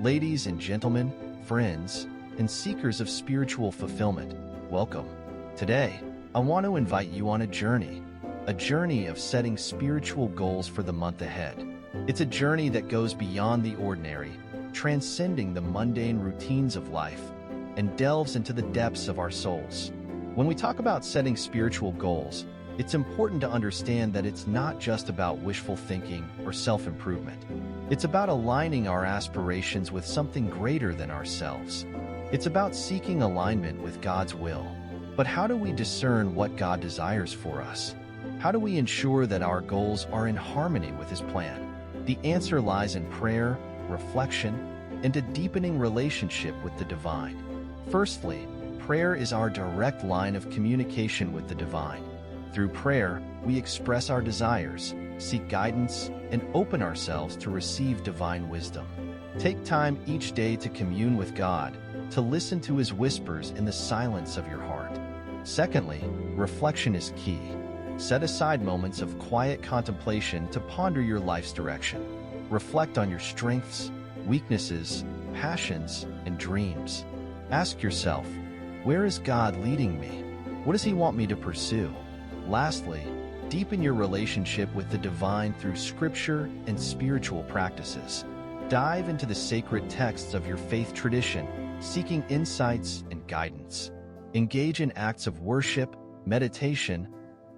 Ladies and gentlemen, friends, and seekers of spiritual fulfillment, welcome. Today, I want to invite you on a journey of setting spiritual goals for the month ahead. It's a journey that goes beyond the ordinary, transcending the mundane routines of life, and delves into the depths of our souls. When we talk about setting spiritual goals, it's important to understand that it's not just about wishful thinking or self-improvement. It's about aligning our aspirations with something greater than ourselves. It's about seeking alignment with God's will. But how do we discern what God desires for us? How do we ensure that our goals are in harmony with His plan? The answer lies in prayer, reflection, and a deepening relationship with the divine. Firstly, prayer is our direct line of communication with the divine. Through prayer, we express our desires, seek guidance, and open ourselves to receive divine wisdom. Take time each day to commune with God, to listen to His whispers in the silence of your heart. Secondly, reflection is key. Set aside moments of quiet contemplation to ponder your life's direction. Reflect on your strengths, weaknesses, passions, and dreams. Ask yourself, where is God leading me? What does He want me to pursue? Lastly, deepen your relationship with the divine through scripture and spiritual practices. Dive into the sacred texts of your faith tradition, seeking insights and guidance. Engage in acts of worship, meditation,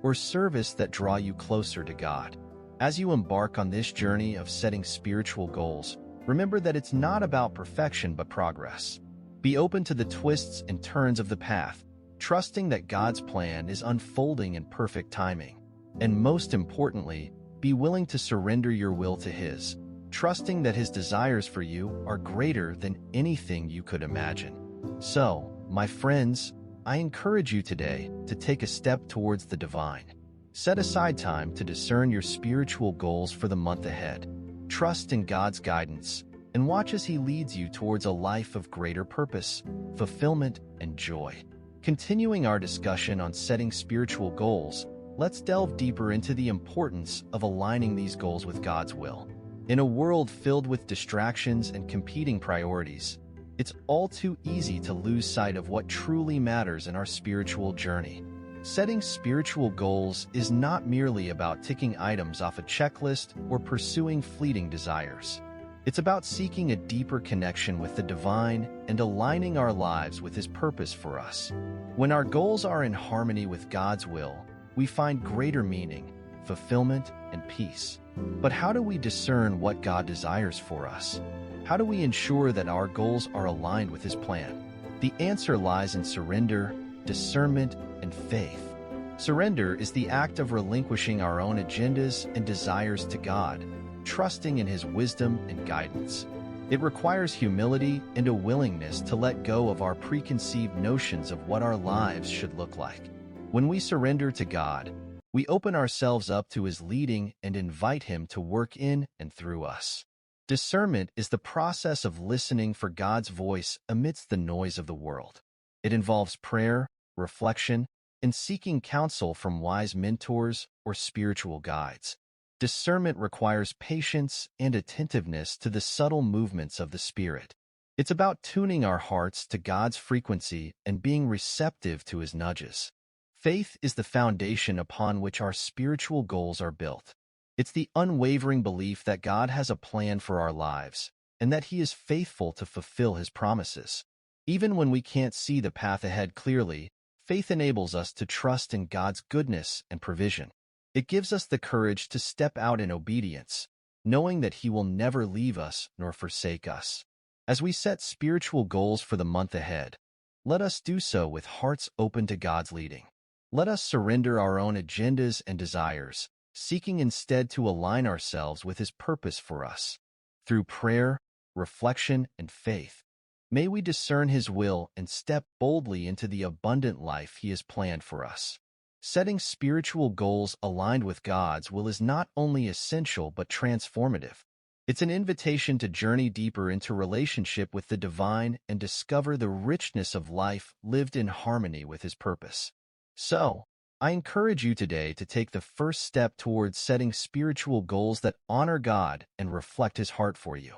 or service that draw you closer to God. As you embark on this journey of setting spiritual goals, remember that it's not about perfection but progress. Be open to the twists and turns of the path, trusting that God's plan is unfolding in perfect timing. And most importantly, be willing to surrender your will to His, trusting that His desires for you are greater than anything you could imagine. So, my friends, I encourage you today to take a step towards the divine. Set aside time to discern your spiritual goals for the month ahead. Trust in God's guidance and watch as He leads you towards a life of greater purpose, fulfillment, and joy. Continuing our discussion on setting spiritual goals, let's delve deeper into the importance of aligning these goals with God's will. In a world filled with distractions and competing priorities, it's all too easy to lose sight of what truly matters in our spiritual journey. Setting spiritual goals is not merely about ticking items off a checklist or pursuing fleeting desires. It's about seeking a deeper connection with the divine and aligning our lives with His purpose for us. When our goals are in harmony with God's will, we find greater meaning, fulfillment, and peace. But how do we discern what God desires for us? How do we ensure that our goals are aligned with His plan? The answer lies in surrender, discernment, and faith. Surrender is the act of relinquishing our own agendas and desires to God, trusting in His wisdom and guidance. It requires humility and a willingness to let go of our preconceived notions of what our lives should look like. When we surrender to God, we open ourselves up to His leading and invite Him to work in and through us. Discernment is the process of listening for God's voice amidst the noise of the world. It involves prayer, reflection, and seeking counsel from wise mentors or spiritual guides. Discernment requires patience and attentiveness to the subtle movements of the Spirit. It's about tuning our hearts to God's frequency and being receptive to His nudges. Faith is the foundation upon which our spiritual goals are built. It's the unwavering belief that God has a plan for our lives and that He is faithful to fulfill His promises. Even when we can't see the path ahead clearly, faith enables us to trust in God's goodness and provision. It gives us the courage to step out in obedience, knowing that He will never leave us nor forsake us. As we set spiritual goals for the month ahead, let us do so with hearts open to God's leading. Let us surrender our own agendas and desires, seeking instead to align ourselves with His purpose for us. Through prayer, reflection, and faith, may we discern His will and step boldly into the abundant life He has planned for us. Setting spiritual goals aligned with God's will is not only essential but transformative. It's an invitation to journey deeper into relationship with the divine and discover the richness of life lived in harmony with His purpose. So, I encourage you today to take the first step towards setting spiritual goals that honor God and reflect His heart for you.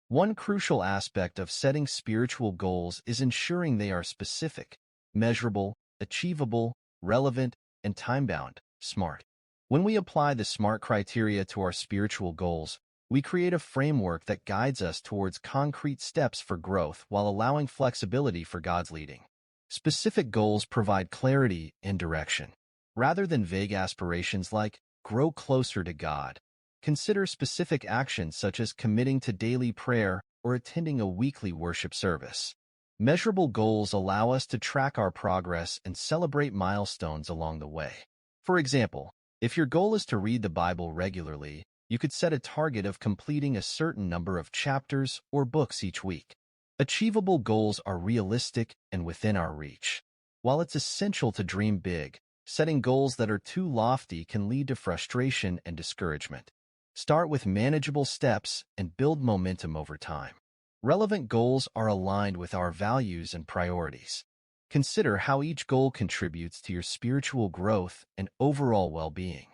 One crucial aspect of setting spiritual goals is ensuring they are specific, measurable, achievable, relevant, and time-bound, SMART. When we apply the SMART criteria to our spiritual goals, we create a framework that guides us towards concrete steps for growth while allowing flexibility for God's leading. Specific goals provide clarity and direction. Rather than vague aspirations like, grow closer to God, consider specific actions such as committing to daily prayer or attending a weekly worship service. Measurable goals allow us to track our progress and celebrate milestones along the way. For example, if your goal is to read the Bible regularly, you could set a target of completing a certain number of chapters or books each week. Achievable goals are realistic and within our reach. While it's essential to dream big, setting goals that are too lofty can lead to frustration and discouragement. Start with manageable steps and build momentum over time. Relevant goals are aligned with our values and priorities. Consider how each goal contributes to your spiritual growth and overall well-being.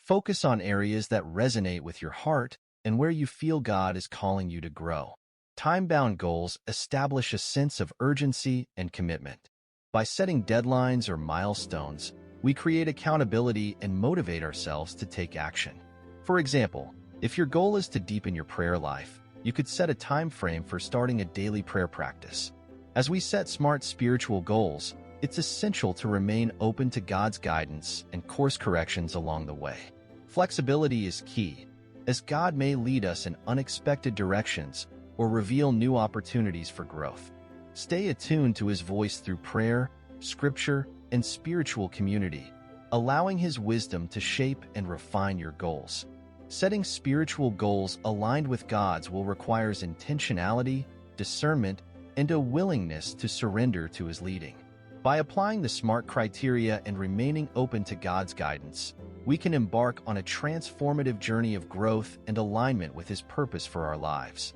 Focus on areas that resonate with your heart and where you feel God is calling you to grow. Time-bound goals establish a sense of urgency and commitment. By setting deadlines or milestones, we create accountability and motivate ourselves to take action. For example, if your goal is to deepen your prayer life, you could set a time frame for starting a daily prayer practice. As we set SMART spiritual goals, it's essential to remain open to God's guidance and course corrections along the way. Flexibility is key, as God may lead us in unexpected directions or reveal new opportunities for growth. Stay attuned to His voice through prayer, scripture, and spiritual community, allowing His wisdom to shape and refine your goals. Setting spiritual goals aligned with God's will requires intentionality, discernment, and a willingness to surrender to His leading. By applying the SMART criteria and remaining open to God's guidance, we can embark on a transformative journey of growth and alignment with His purpose for our lives.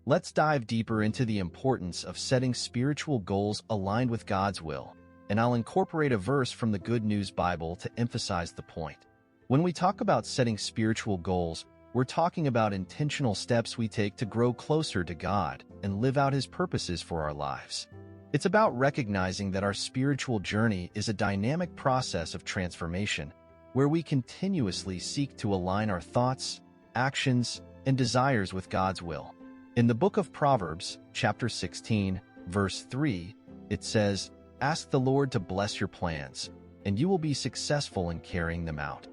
Let's dive deeper into the importance of setting spiritual goals aligned with God's will, and I'll incorporate a verse from the Good News Bible to emphasize the point. When we talk about setting spiritual goals, we're talking about intentional steps we take to grow closer to God and live out His purposes for our lives. It's about recognizing that our spiritual journey is a dynamic process of transformation, where we continuously seek to align our thoughts, actions, and desires with God's will. In the book of Proverbs, chapter 16, verse 3, it says, "Ask the Lord to bless your plans, and you will be successful in carrying them out."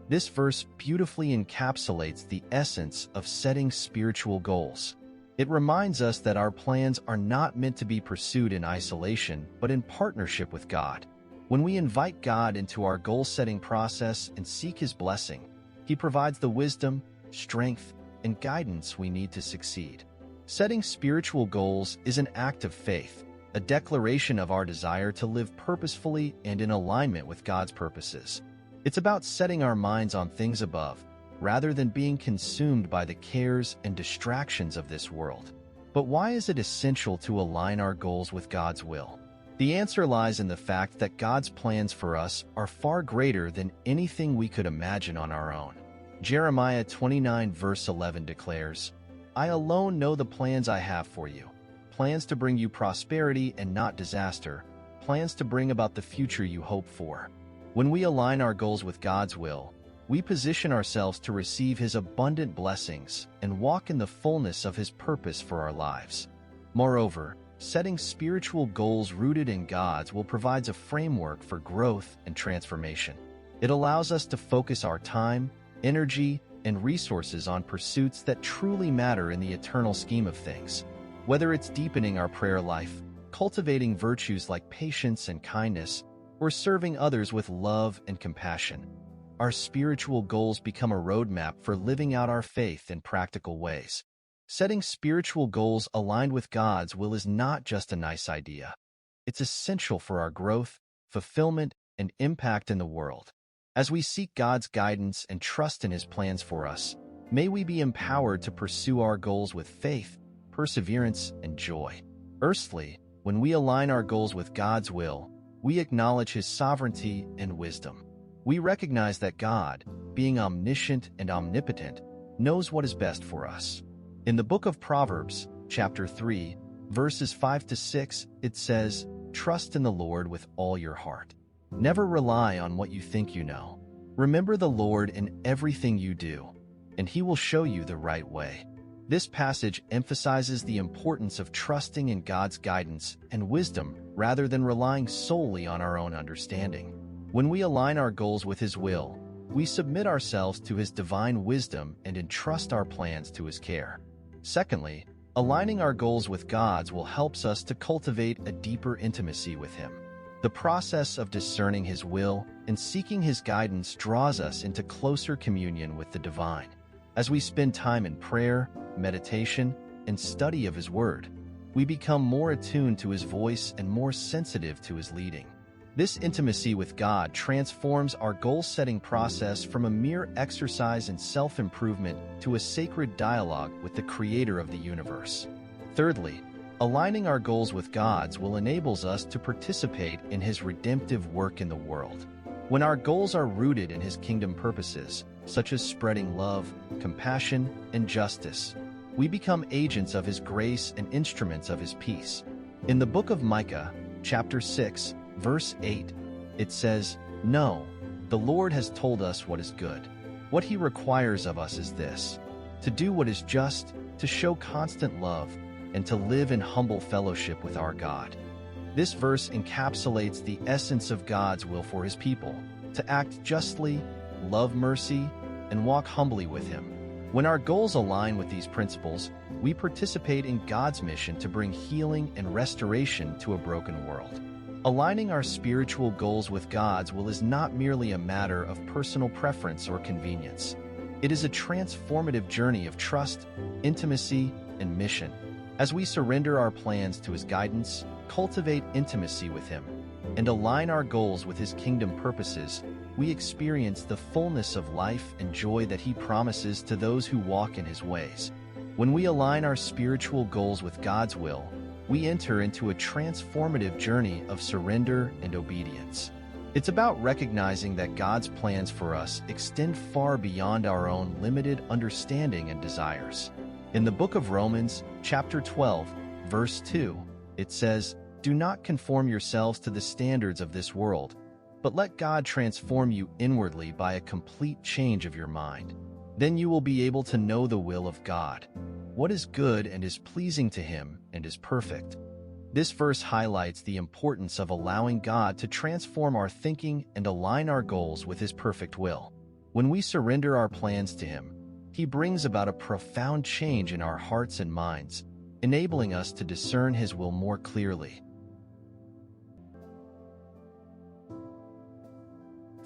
This verse beautifully encapsulates the essence of setting spiritual goals. It reminds us that our plans are not meant to be pursued in isolation, but in partnership with God. When we invite God into our goal-setting process and seek His blessing, He provides the wisdom, strength, and guidance we need to succeed. Setting spiritual goals is an act of faith, a declaration of our desire to live purposefully and in alignment with God's purposes. It's about setting our minds on things above, rather than being consumed by the cares and distractions of this world. But why is it essential to align our goals with God's will? The answer lies in the fact that God's plans for us are far greater than anything we could imagine on our own. Jeremiah 29 verse 11 declares, "I alone know the plans I have for you, plans to bring you prosperity and not disaster, plans to bring about the future you hope for." When we align our goals with God's will, we position ourselves to receive His abundant blessings and walk in the fullness of His purpose for our lives. Moreover, setting spiritual goals rooted in God's will provides a framework for growth and transformation. It allows us to focus our time, energy, and resources on pursuits that truly matter in the eternal scheme of things. Whether it's deepening our prayer life, cultivating virtues like patience and kindness, or serving others with love and compassion, our spiritual goals become a roadmap for living out our faith in practical ways. Setting spiritual goals aligned with God's will is not just a nice idea. It's essential for our growth, fulfillment, and impact in the world. As we seek God's guidance and trust in His plans for us, may we be empowered to pursue our goals with faith, perseverance, and joy. Firstly, when we align our goals with God's will, we acknowledge His sovereignty and wisdom. We recognize that God, being omniscient and omnipotent, knows what is best for us. In the book of Proverbs, chapter 3, verses 5 to 6, it says, "Trust in the Lord with all your heart. Never rely on what you think you know. Remember the Lord in everything you do, and He will show you the right way." This passage emphasizes the importance of trusting in God's guidance and wisdom rather than relying solely on our own understanding. When we align our goals with His will, we submit ourselves to His divine wisdom and entrust our plans to His care. Secondly, aligning our goals with God's will helps us to cultivate a deeper intimacy with Him. The process of discerning His will and seeking His guidance draws us into closer communion with the divine. As we spend time in prayer, meditation, and study of His Word, we become more attuned to His voice and more sensitive to His leading. This intimacy with God transforms our goal-setting process from a mere exercise in self-improvement to a sacred dialogue with the Creator of the universe. Thirdly, aligning our goals with God's will enables us to participate in His redemptive work in the world. When our goals are rooted in His kingdom purposes, such as spreading love, compassion, and justice, we become agents of His grace and instruments of His peace. In the book of Micah, chapter 6, verse 8, it says, "No, the Lord has told us what is good. What He requires of us is this: to do what is just, to show constant love, and to live in humble fellowship with our God." This verse encapsulates the essence of God's will for His people: to act justly, love mercy, and walk humbly with Him. When our goals align with these principles, we participate in God's mission to bring healing and restoration to a broken world. Aligning our spiritual goals with God's will is not merely a matter of personal preference or convenience. It is a transformative journey of trust, intimacy, and mission. As we surrender our plans to His guidance, cultivate intimacy with Him, and align our goals with His kingdom purposes, we experience the fullness of life and joy that He promises to those who walk in His ways. When we align our spiritual goals with God's will, we enter into a transformative journey of surrender and obedience. It's about recognizing that God's plans for us extend far beyond our own limited understanding and desires. In the book of Romans, chapter 12, verse 2, it says, "Do not conform yourselves to the standards of this world, but let God transform you inwardly by a complete change of your mind. Then you will be able to know the will of God, what is good and is pleasing to Him and is perfect." This verse highlights the importance of allowing God to transform our thinking and align our goals with His perfect will. When we surrender our plans to Him, He brings about a profound change in our hearts and minds, enabling us to discern His will more clearly.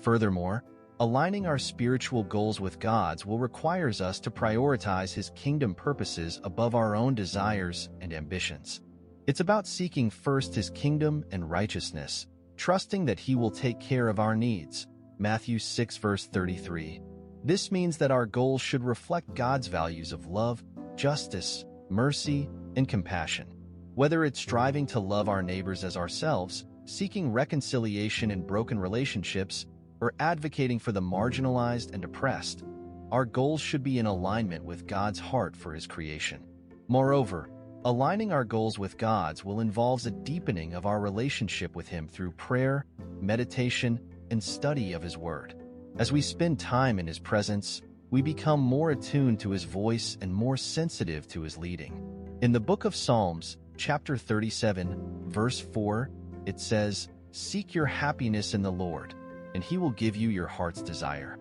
Furthermore, aligning our spiritual goals with God's will requires us to prioritize His kingdom purposes above our own desires and ambitions. It's about seeking first His kingdom and righteousness, trusting that He will take care of our needs. Matthew 6 verse 33. This means that our goals should reflect God's values of love, justice, mercy, and compassion. Whether it's striving to love our neighbors as ourselves, seeking reconciliation in broken relationships, or advocating for the marginalized and oppressed, our goals should be in alignment with God's heart for His creation. Moreover, aligning our goals with God's will involves a deepening of our relationship with Him through prayer, meditation, and study of His Word. As we spend time in His presence, we become more attuned to His voice and more sensitive to His leading. In the book of Psalms, chapter 37, verse 4, it says, "Seek your happiness in the Lord, and He will give you your heart's desire."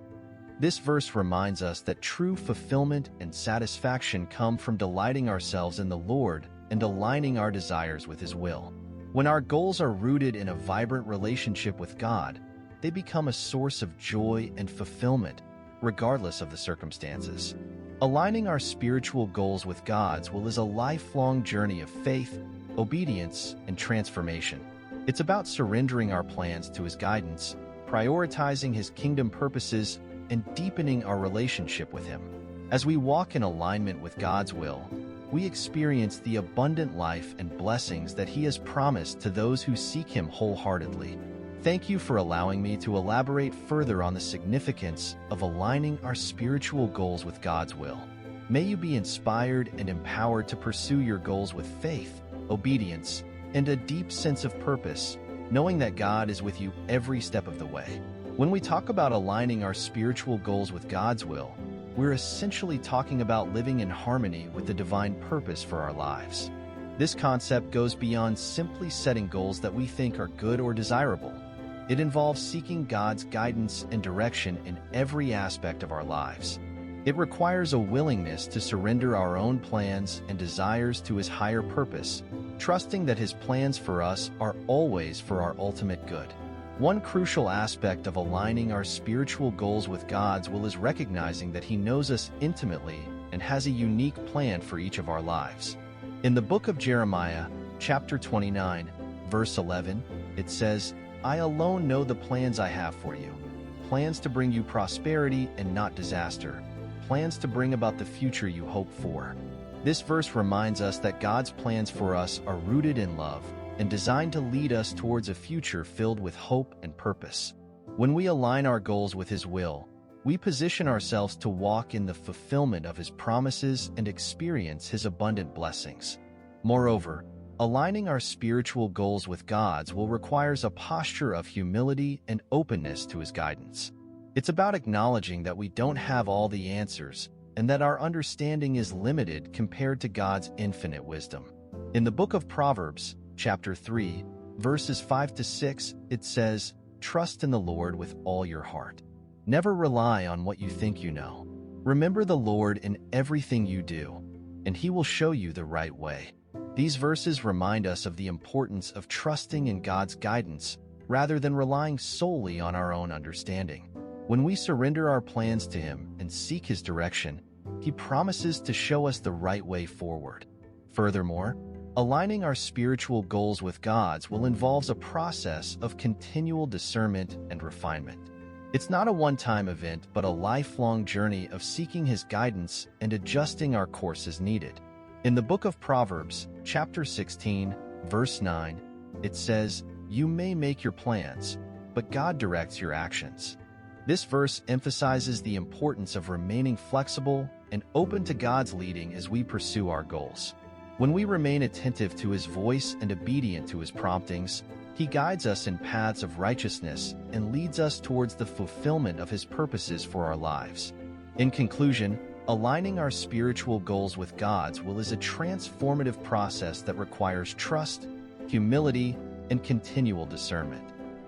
This verse reminds us that true fulfillment and satisfaction come from delighting ourselves in the Lord and aligning our desires with His will. When our goals are rooted in a vibrant relationship with God, they become a source of joy and fulfillment, regardless of the circumstances. Aligning our spiritual goals with God's will is a lifelong journey of faith, obedience, and transformation. It's about surrendering our plans to His guidance, prioritizing His kingdom purposes, and deepening our relationship with Him. As we walk in alignment with God's will, we experience the abundant life and blessings that He has promised to those who seek Him wholeheartedly. Thank you for allowing me to elaborate further on the significance of aligning our spiritual goals with God's will. May you be inspired and empowered to pursue your goals with faith, obedience, and a deep sense of purpose, knowing that God is with you every step of the way. When we talk about aligning our spiritual goals with God's will, we're essentially talking about living in harmony with the divine purpose for our lives. This concept goes beyond simply setting goals that we think are good or desirable. It involves seeking God's guidance and direction in every aspect of our lives. It requires a willingness to surrender our own plans and desires to His higher purpose, trusting that His plans for us are always for our ultimate good. One crucial aspect of aligning our spiritual goals with God's will is recognizing that He knows us intimately and has a unique plan for each of our lives. In the book of Jeremiah, chapter 29, verse 11, it says, "I alone know the plans I have for you, plans to bring you prosperity and not disaster, plans to bring about the future you hope for." This verse reminds us that God's plans for us are rooted in love and designed to lead us towards a future filled with hope and purpose. When we align our goals with His will, we position ourselves to walk in the fulfillment of His promises and experience His abundant blessings. Moreover, aligning our spiritual goals with God's will requires a posture of humility and openness to His guidance. It's about acknowledging that we don't have all the answers and that our understanding is limited compared to God's infinite wisdom. In the book of Proverbs, chapter 3, verses 5 to 6, it says, "Trust in the Lord with all your heart. Never rely on what you think you know. Remember the Lord in everything you do, and He will show you the right way." These verses remind us of the importance of trusting in God's guidance rather than relying solely on our own understanding. When we surrender our plans to Him and seek His direction, He promises to show us the right way forward. Furthermore, aligning our spiritual goals with God's will involve a process of continual discernment and refinement. It's not a one-time event, but a lifelong journey of seeking His guidance and adjusting our course as needed. In the book of Proverbs, chapter 16, verse 9, it says, "You may make your plans, but God directs your actions." This verse emphasizes the importance of remaining flexible and open to God's leading as we pursue our goals. When we remain attentive to His voice and obedient to His promptings, He guides us in paths of righteousness and leads us towards the fulfillment of His purposes for our lives. In conclusion, aligning our spiritual goals with God's will is a transformative process that requires trust, humility, and continual discernment.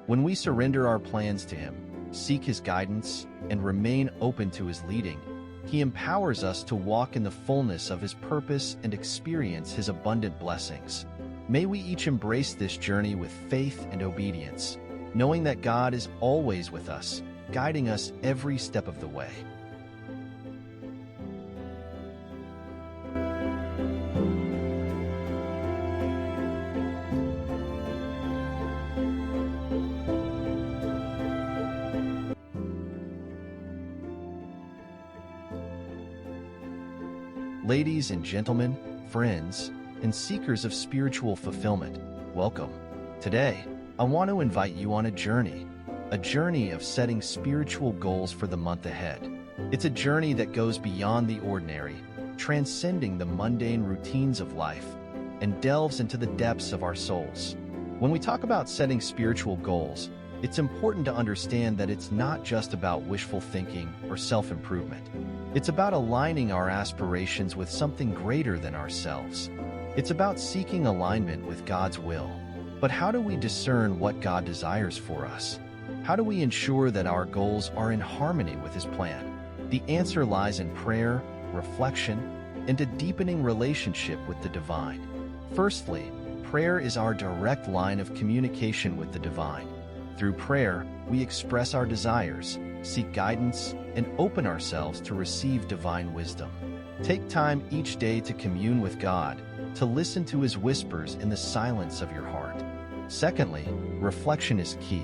When we surrender our plans to Him, seek His guidance, and remain open to His leading, He empowers us to walk in the fullness of His purpose and experience His abundant blessings. May we each embrace this journey with faith and obedience, knowing that God is always with us, guiding us every step of the way. Ladies and gentlemen, friends, and seekers of spiritual fulfillment, welcome. Today, I want to invite you on a journey of setting spiritual goals for the month ahead. It's a journey that goes beyond the ordinary, transcending the mundane routines of life, and delves into the depths of our souls. When we talk about setting spiritual goals, it's important to understand that it's not just about wishful thinking or self-improvement. It's about aligning our aspirations with something greater than ourselves. It's about seeking alignment with God's will. But how do we discern what God desires for us? How do we ensure that our goals are in harmony with His plan? The answer lies in prayer, reflection, and a deepening relationship with the divine. Firstly, prayer is our direct line of communication with the divine. Through prayer, we express our desires, seek guidance, and open ourselves to receive divine wisdom. Take time each day to commune with God, to listen to His whispers in the silence of your heart. Secondly, reflection is key.